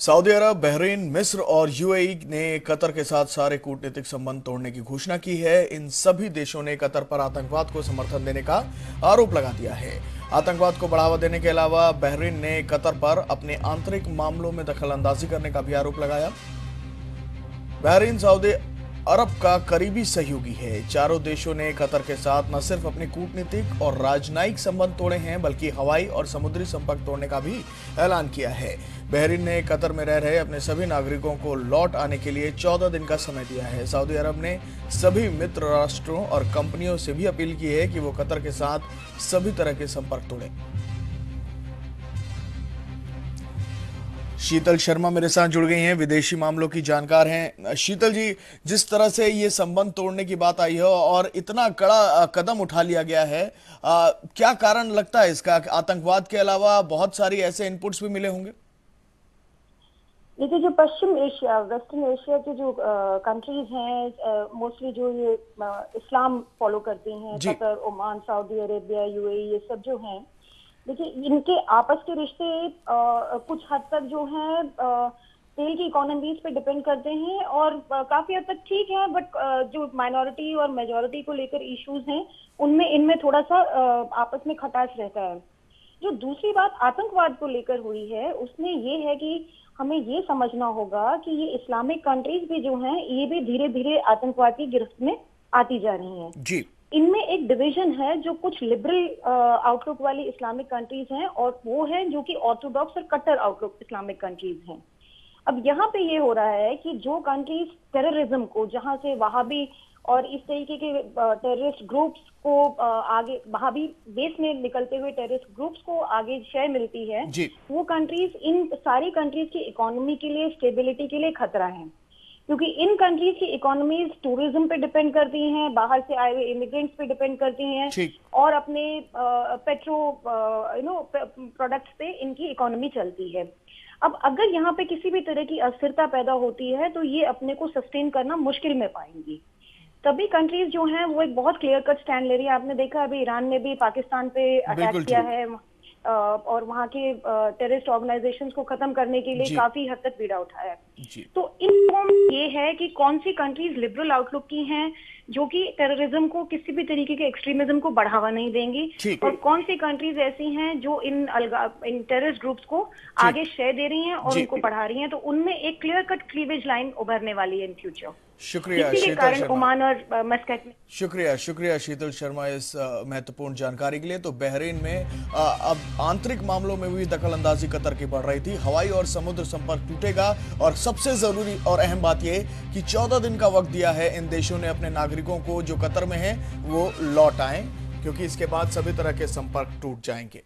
Saudi अरब, Bahrain, मिस्र और UAE ने कतर के साथ सारे कूटनीतिक संबंध तोड़ने की घोषणा की है। इन सभी देशों ने कतर पर आतंकवाद को समर्थन देने का आरोप लगा दिया है। आतंकवाद को बढ़ावा देने के अलावा बहरीन ने कतर पर अपने आंतरिक मामलों में दखलंदाजी करने का भी आरोप लगाया। बहरीन सऊदी अरब का करीबी सहयोगी है। चारों देशों ने कतर के साथ न सिर्फ अपने कूटनीतिक और राजनयिक संबंध तोड़े हैं, बल्कि हवाई और समुद्री संपर्क तोड़ने का भी ऐलान किया है। बहरीन ने कतर में रह रहे अपने सभी नागरिकों को लौट आने के लिए 14 दिन का समय दिया है। सऊदी अरब ने सभी मित्र राष्ट्रों और कंपनियों से भी अपील की है कि वो कतर के साथ सभी तरह के संपर्क तोड़ें। शीतल शर्मा मेरे साथ जुड़ गई हैं, विदेशी मामलों की जानकार हैं। शीतल जी, जिस तरह से ये संबंध तोड़ने की बात आई है और इतना कड़ा कदम उठा लिया गया है, क्या कारण लगता है इसका? आतंकवाद के अलावा बहुत सारी ऐसे इनपुट्स भी मिले होंगे। देखिए, जो पश्चिम एशिया, वेस्टर्न एशिया के जो कंट्रीज हैं, मोस्टली जो ये इस्लाम फॉलो करती हैं, Qatar, Oman, Saudi Arabia, UAE, ये सब जो हैं, देखिए इनके आपस के रिश्ते कुछ हद तक जो हैं तेल की इकोनॉमीज पे डिपेंड करते हैं और काफी हद तक ठीक है, बट जो माइनॉरिटी और मेजॉरिटी को लेकर इश्यूज हैं उनमें इनमें थोड़ा सा आपस में खटास रहता है। जो दूसरी बात आतंकवाद को लेकर हुई है उसमें ये है कि हमें ये समझना होगा कि ये इस्लामिक कंट्रीज भी जो हैं ये भी धीरे धीरे आतंकवाद की गिरफ्त में आती जा रही हैं। जी। इनमें एक डिवीजन है जो कुछ लिबरल आउटलुक वाली इस्लामिक कंट्रीज हैं और वो है जो कि ऑर्थोडॉक्स और कट्टर आउटलुक इस्लामिक कंट्रीज हैं। अब यहाँ पे ये हो रहा है कि जो कंट्रीज टेररिज्म को, जहाँ से वहाबी और इस तरीके के टेररिस्ट ग्रुप्स को आगे, वहाबी बेस में निकलते हुए टेररिस्ट ग्रुप्स को आगे शय मिलती है, वो कंट्रीज, इन सारी कंट्रीज की इकोनॉमी के लिए, स्टेबिलिटी के लिए खतरा है, क्योंकि इन कंट्रीज की इकोनॉमीज टूरिज्म पे डिपेंड करती हैं, बाहर से आए हुए इमिग्रेंट्स पे डिपेंड करती हैं और अपने पेट्रो प्रोडक्ट्स पे इनकी इकोनॉमी चलती है। अब अगर यहाँ पे किसी भी तरह की अस्थिरता पैदा होती है तो ये अपने को सस्टेन करना मुश्किल में पाएंगी। तभी कंट्रीज जो हैं वो एक बहुत क्लियर कट स्टैंड ले रही है। आपने देखा अभी ईरान ने भी पाकिस्तान पे अटैक किया है और वहाँ के टेररिस्ट ऑर्गेनाइजेशंस को खत्म करने के लिए काफी हद तक बीड़ा उठाया है। तो इन ये है कि कौन सी कंट्रीज लिबरल आउटलुक की हैं जो कि टेररिज्म को, किसी भी तरीके के एक्सट्रीमिज्म को बढ़ावा नहीं देंगी, और कौन सी कंट्रीज ऐसी हैं जो इन टेररिस्ट ग्रुप्स को आगे शय दे रही हैं और उनको बढ़ा रही हैं। तो उनमें एक क्लियर कट क्लीवेज लाइन उभरने वाली है इन फ्यूचर। शुक्रिया शीतल शर्मा। ओमान और मस्कट में शुक्रिया शीतल शर्मा इस महत्वपूर्ण जानकारी के लिए। तो बहरीन में अब आंतरिक मामलों में भी दखलंदाजी कतर की बढ़ रही थी। हवाई और समुद्र संपर्क टूटेगा और सबसे जरूरी और अहम बात यह कि 14 दिन का वक्त दिया है इन देशों ने अपने नागरिकों को जो कतर में हैं वो लौट आएं, क्योंकि इसके बाद सभी तरह के संपर्क टूट जाएंगे।